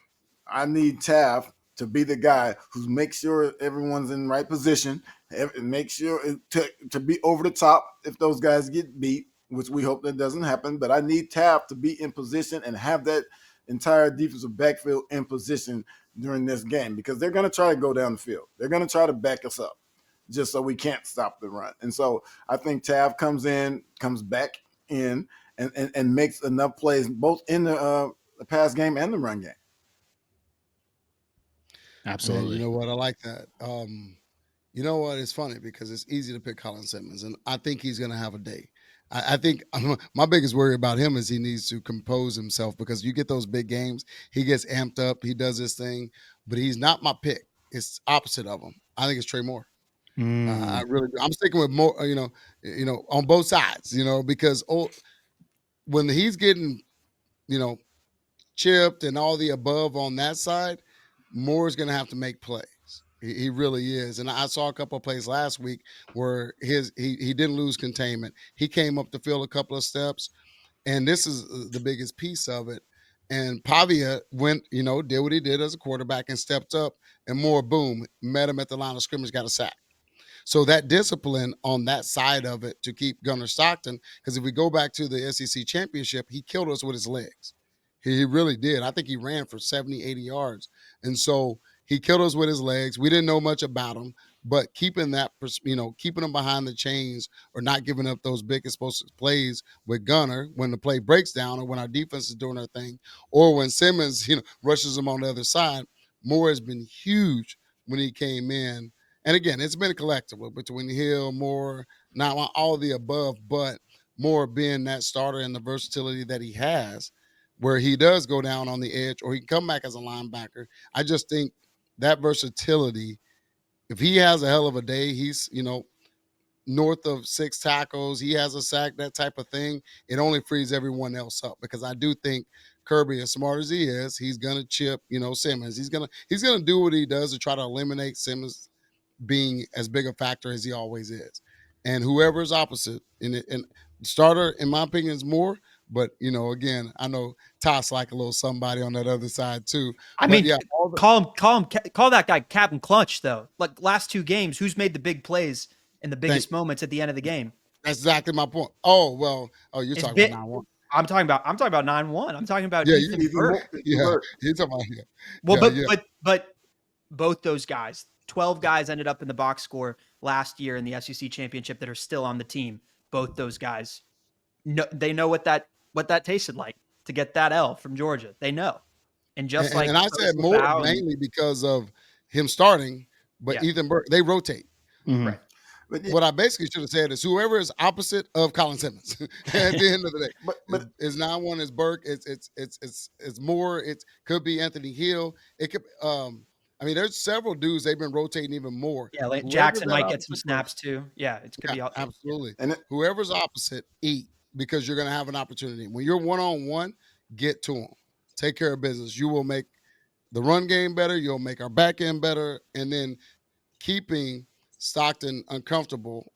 I need Taff to be the guy who makes sure everyone's in the right position, and make sure to be over the top if those guys get beat, which we hope that doesn't happen. But I need Taff to be in position and have that entire defensive backfield in position during this game, because they're going to try to go down the field. They're going to try to back us up just so we can't stop the run. And so I think Taff comes back in and makes enough plays both in the pass game and the run game. Absolutely. Man, you know what? I like that. You know what? It's funny because it's easy to pick Colin Simmons, and I think he's going to have a day. I think my biggest worry about him is he needs to compose himself, because you get those big games, he gets amped up, he does his thing, but he's not my pick. It's opposite of him. I think it's Trey Moore. I really do. I'm sticking with Moore, on both sides, because when he's getting, chipped and all the above on that side, Moore's going to have to make plays. He really is. And I saw a couple of plays last week where he didn't lose containment. He came up the field a couple of steps, and this is the biggest piece of it. And Pavia went, did what he did as a quarterback and stepped up, and Moore, boom, met him at the line of scrimmage, got a sack. So that discipline on that side of it to keep Gunnar Stockton, because if we go back to the SEC championship, he killed us with his legs. He really did. I think he ran for 70, 80 yards. And so he killed us with his legs. We didn't know much about him, but keeping that, keeping him behind the chains or not giving up those big explosive plays with Gunnar when the play breaks down or when our defense is doing their thing, or when Simmons, rushes him on the other side. Moore has been huge when he came in. And again, it's been a collectible between Hill, Moore, now all of the above, but Moore being that starter and the versatility that he has, where he does go down on the edge or he can come back as a linebacker. I just think that versatility, if he has a hell of a day, he's, north of 6 tackles, he has a sack, that type of thing, it only frees everyone else up, because I do think Kirby, as smart as he is, he's going to chip, Simmons. He's going to do what he does to try to eliminate Simmons being as big a factor as he always is. And whoever is opposite, and starter, in my opinion, is Moore. But, again, I know Tass like a little somebody on that other side too. I mean, yeah, call that guy Captain Clutch, though. Like last 2 games, who's made the big plays in the biggest moments at the end of the game? That's exactly my point. Oh, well, you're talking about 9-1. I'm talking about 9-1. I'm talking about Ethan Burke. Yeah, you're talking about him. Well, but both those guys, 12 guys ended up in the box score last year in the SEC championship that are still on the team. Both those guys, they know what that tasted like to get that L from Georgia. They know. And just and I said Moore mainly because of him starting, but Ethan Burke, they rotate. Mm-hmm. Right. But what I basically should have said is whoever is opposite of Colin Simmons at the end of the day. But it's 9-1 is Burke. It's Moore. It could be Anthony Hill. It could. There's several dudes they've been rotating even more. Yeah, like Jackson might get some snaps too. Yeah, it could be absolutely. And whoever's opposite, eat. because you're going to have an opportunity. When you're one-on-one, get to them. Take care of business. You will make the run game better. You'll make our back end better. And then keeping Stockton uncomfortable,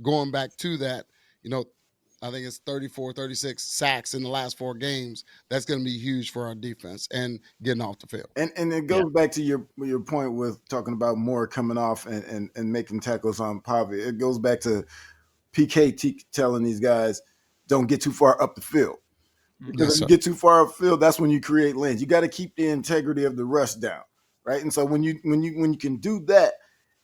going back to that, I think it's 34, 36 sacks in the last 4 games. That's going to be huge for our defense and getting off the field. And it goes back to your point with talking about Moore coming off and making tackles on Pavi. It goes back to PK telling these guys, don't get too far up the field. Because if you get too far up the field, that's when you create lanes. You got to keep the integrity of the rush down, right? And so when you can do that,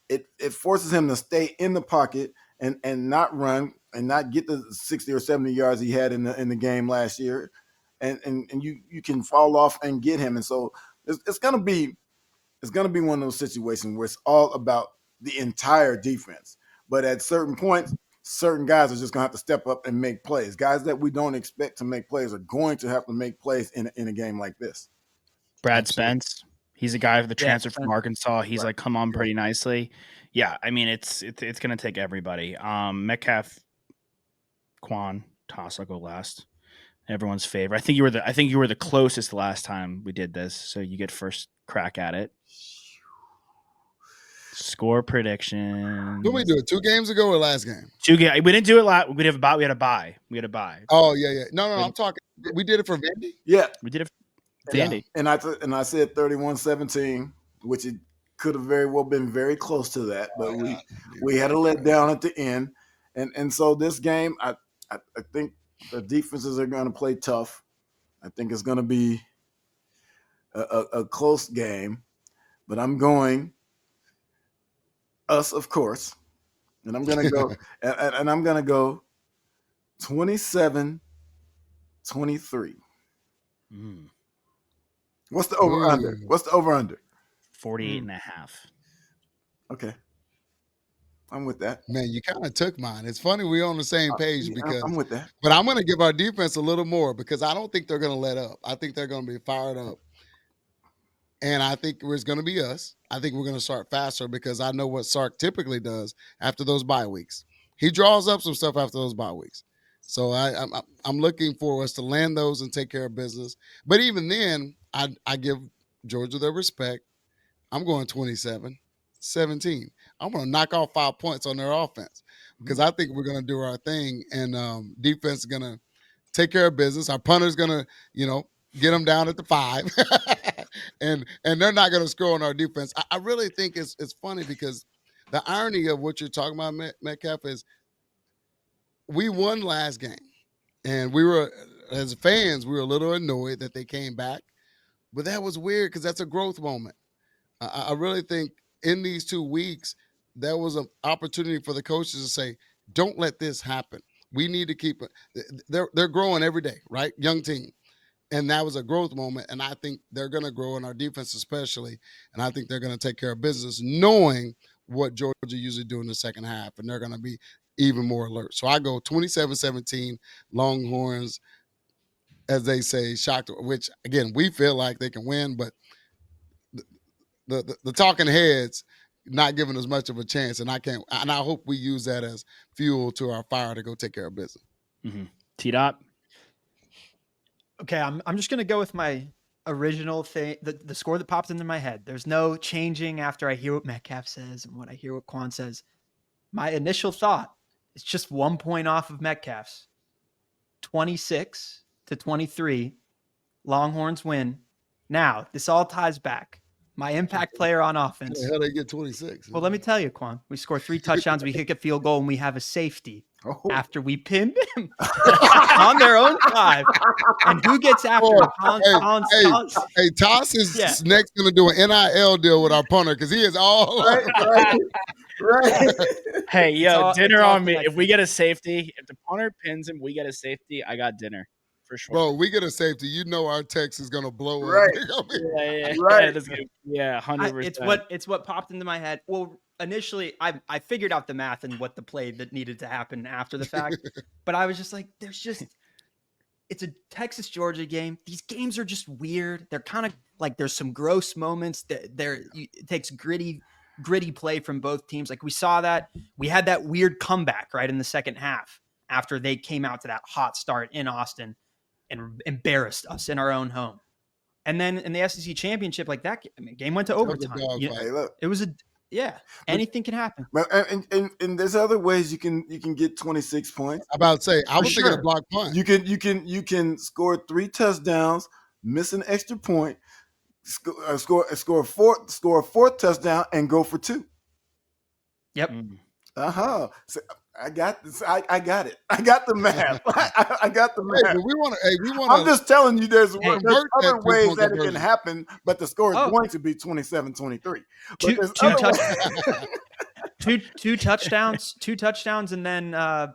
it forces him to stay in the pocket and not run and not get the 60 or 70 yards he had in the game last year, and you can fall off and get him. And so it's gonna be one of those situations where it's all about the entire defense. But at certain points, certain guys are just gonna have to step up and make plays. Guys that we don't expect to make plays are going to have to make plays in a game like this. Brad Spence, he's a guy for the transfer from Arkansas. He's come on pretty nicely. Yeah, I mean it's gonna take everybody. Metcalf, Quan, Tass, I'll go last. Everyone's favorite. I think you were the closest last time we did this, so you get first crack at it. Score prediction. Did we do it 2 games ago or last game? 2 games. We didn't do it last. We had a bye. We had a bye. Oh yeah. No. I'm talking. We did it for Vandy. Yeah, we did it for Vandy. And I said 31-17, which it could have very well been very close to that, but we had a letdown at the end, and so this game, I think the defenses are going to play tough. I think it's going to be a close game, but I'm going us, of course, and I'm going to go and I'm going to go 27-23. What's the over-under? What's the over-under? 48.5. Okay. I'm with that. Man, you kind of took mine. It's funny we're on the same page because I'm with that. But I'm going to give our defense a little more because I don't think they're going to let up. I think they're going to be fired up. And I think it's going to be us. I think we're going to start faster because I know what Sark typically does after those bye weeks. He draws up some stuff after those bye weeks. So I'm looking for us to land those and take care of business. But even then, I give Georgia their respect. I'm going 27-17. I'm going to knock off 5 points on their offense because I think we're going to do our thing, and defense is going to take care of business. Our punter's going to, get them down at the 5, and they're not going to score on our defense. I really think it's funny because the irony of what you're talking about, Metcalf, is we won last game, and we were, as fans, we were a little annoyed that they came back, but that was weird because that's a growth moment. I really think in these 2 weeks, there was an opportunity for the coaches to say, don't let this happen. We need to keep it. They're growing every day, right? Young team. And that was a growth moment. And I think they're going to grow in our defense especially. And I think they're going to take care of business knowing what Georgia usually do in the second half. And they're going to be even more alert. So I go 27-17, Longhorns, as they say, shocked, which, again, we feel like they can win. But the talking heads not giving us much of a chance, and I hope we use that as fuel to our fire to go take care of business. Mm-hmm. T-Dot. Okay, I'm just gonna go with my original thing, the score that popped into my head. There's no changing after I hear what Metcalf says and what I hear what Quan says. My initial thought is just 1 point off of Metcalf's. 26-23, Longhorns win. Now this all ties back. My impact player on offense. How they get 26? Well, let me tell you, Quan. We score 3 touchdowns, we kick a field goal, and we have a safety after we pinned them on their own 5. And who gets after it? Hey, Tass is next going to do an NIL deal with our punter because he is all right. Hey, yo, dinner on me. If we get a safety, if the punter pins him, we get a safety. I got dinner. For sure. Bro, we get a safety. Our text is gonna blow up. Right. Right. Yeah, 100%. It's what popped into my head. Well, initially, I figured out the math and what the play that needed to happen after the fact, but I was just like, it's a Texas-Georgia game. These games are just weird. They're kind of like there's some gross moments. It takes gritty play from both teams. Like we saw that. We had that weird comeback right in the second half after they came out to that hot start in Austin and embarrassed us in our own home. And then in the SEC championship, like that game went to overtime. Hey, look. It was anything can happen. But and there's other ways you can get 26 points. I'm about to say, I was thinking of block punt. You can score 3 touchdowns, miss an extra point, score a fourth touchdown, and go for 2. Yep. So I got this. I got it. I got the math. I got the math. We want to. I'm just telling you, there's other ways that it can conversion. happen, but the score is going to be 27-23. Two touchdowns, and then I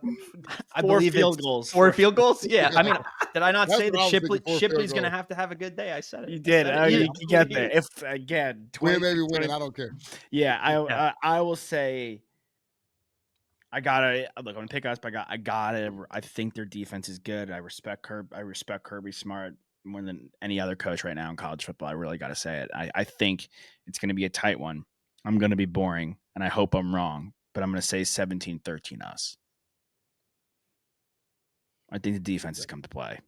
believe field goals. 4 field goals. Yeah, I mean, did I not say that Shipley's going to have a good day? I said it. You did. You get there. If again, win, maybe win. I don't care. Yeah, I will say. I gotta look. I'm gonna pick us, but I think their defense is good. I respect Kirby Smart more than any other coach right now in college football. I really gotta say it. I think it's gonna be a tight one. I'm gonna be boring, and I hope I'm wrong, but I'm gonna say 17-13 us. I think the defense has come to play.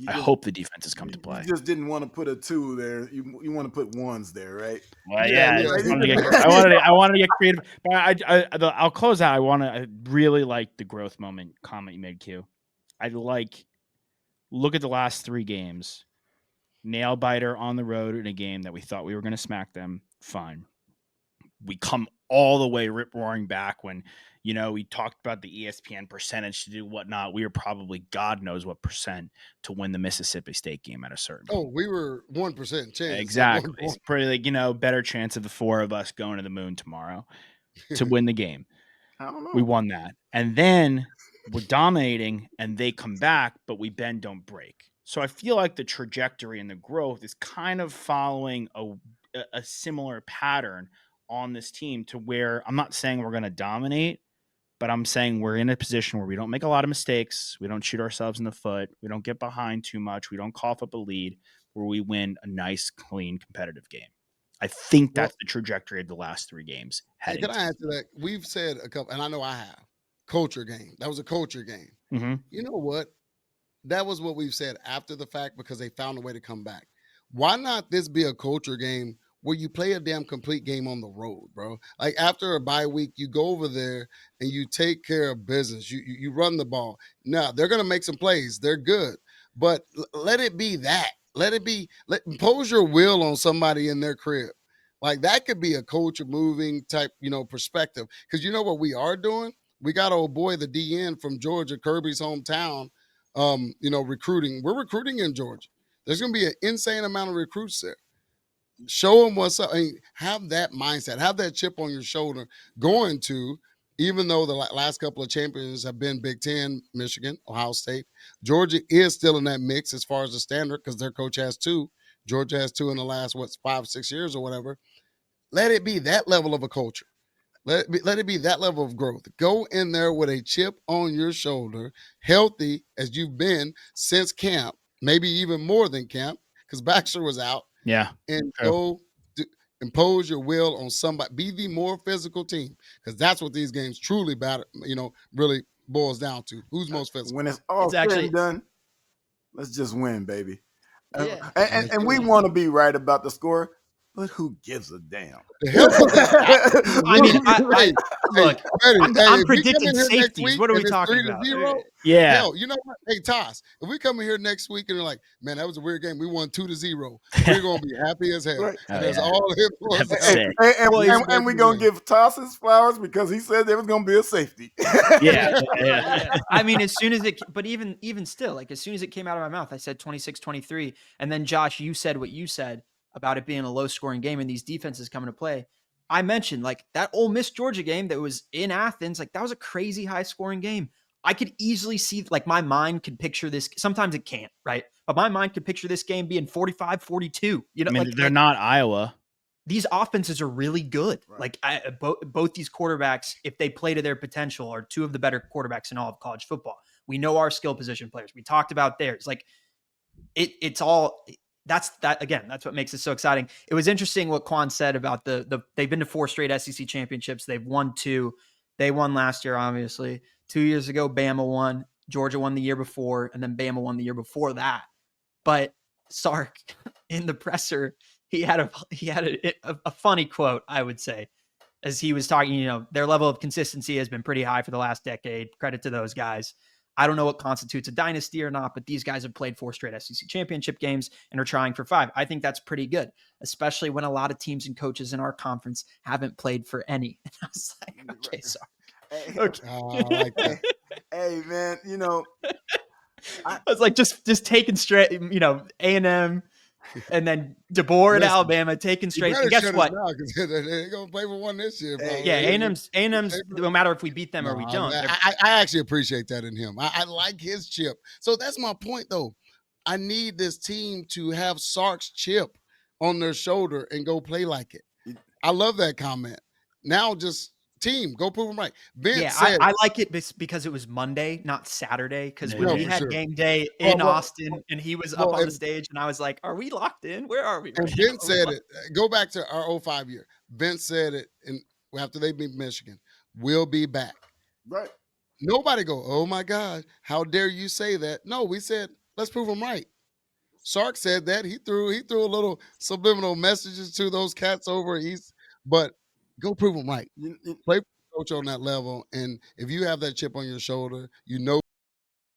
I hope the defense has come to play. You just didn't want to put a 2 there. You want to put 1s there, right? Well, I wanted to get creative, but I'll close out. I really like the growth moment comment you made, Q. Look at the last 3 games. Nail biter on the road in a game that we thought we were going to smack them. Fine. We come all the way rip roaring back when, we talked about the ESPN percentage to do whatnot. We were probably God knows what percent to win the Mississippi State game at a certain point. Oh, we were 1% chance. Exactly. It's pretty better chance of the 4 of us going to the moon tomorrow to win the game. I don't know. We won that. And then we're dominating and they come back, but we bend, don't break. So I feel like the trajectory and the growth is kind of following a similar pattern on this team to where I'm not saying we're going to dominate, but I'm saying we're in a position where we don't make a lot of mistakes. We don't shoot ourselves in the foot. We don't get behind too much. We don't cough up a lead, where we win a nice, clean, competitive game. I think that's the trajectory of the last 3 games. Can I add to that? We've said a couple, and I know I have, culture game. That was a culture game. Mm-hmm. You know what? That was what we've said after the fact because they found a way to come back. Why not this be a culture game where you play a damn complete game on the road, bro? Like after a bye week, you go over there and you take care of business. You run the ball. Now, they're going to make some plays. They're good. But let it be that. Impose your will on somebody in their crib. Like that could be a culture moving type, perspective. Because you know what we are doing? We got old boy, the DN from Georgia, Kirby's hometown, recruiting. We're recruiting in Georgia. There's going to be an insane amount of recruits there. Show them what's up. I mean, have that mindset. Have that chip on your shoulder going to, even though the last couple of champions have been Big Ten, Michigan, Ohio State. Georgia is still in that mix as far as the standard because their coach has 2. Georgia has 2 in the last, 5-6 years or whatever. Let it be that level of a culture. Let it be that level of growth. Go in there with a chip on your shoulder, healthy as you've been since camp, maybe even more than camp because Baxter was out. Yeah. And go impose your will on somebody. Be the more physical team because that's what these games truly really boils down to. Who's most physical? When it's all said and done, let's just win, baby. Yeah. And we want to be right about the score, but who gives a damn? Look, I'm predicting safeties. What are we talking about? Yeah. Hell, you know what? Hey, Tass, if we come in here next week and they're like, man, that was a weird game. We won 2-0. We're going to be happy as hell. Right. And that's all it was. And we're going to give Tass his flowers because he said there was going to be a safety. Yeah. I mean, as soon as but even still, like as soon as it came out of my mouth, I said 26-23. And then Josh, you said what you said about it being a low scoring game and these defenses coming to play. I mentioned like that Ole Miss Georgia game that was in Athens, like that was a crazy high scoring game. I could easily see, like my mind could picture this. Sometimes it can't, right? But my mind could picture this game being 45-42. I mean, they're not Iowa. These offenses are really good. Right. Like both these quarterbacks, if they play to their potential, are 2 of the better quarterbacks in all of college football. We know our skill position players. We talked about theirs. Like it's all. That's what makes it so exciting. It was interesting what Quan said about they've been to 4 straight SEC championships. They've won 2. They won last year, obviously. 2 years ago, Bama won. Georgia won the year before, and then Bama won the year before that. But Sark, in the presser, he had a funny quote, I would say, as he was talking. Their level of consistency has been pretty high for the last decade. Credit to those guys. I don't know what constitutes a dynasty or not, but these guys have played 4 straight SEC championship games and are trying for 5. I think that's pretty good, especially when a lot of teams and coaches in our conference haven't played for any. And I was like, okay, sorry. Hey, Okay. I like that. hey man, I was like, just taking straight, A&M, and then DeBoer at Listen, Alabama, taking straight. And guess what? They're going to play for one this year. Hey, Yeah, A&M's, no matter if we beat them or we don't. I actually appreciate that in him. I like his chip. So that's my point, though. I need this team to have Sark's chip on their shoulder and go play like it. I love that comment. Now just team, go prove them right. Ben said, I like it because it was Monday, not Saturday. Because when we had game day in Austin and he was up on the stage, and I was like, "Are we locked in? Where are we?" And Ben said it. Go back to our 05 year. Ben said it, and after they beat Michigan, we'll be back. right. Nobody go, oh my God, how dare you say that? No, we said let's prove them right. Sark said that he threw a little subliminal messages to those cats over east, but go prove them right. Play coach on that level, and if you have that chip on your shoulder,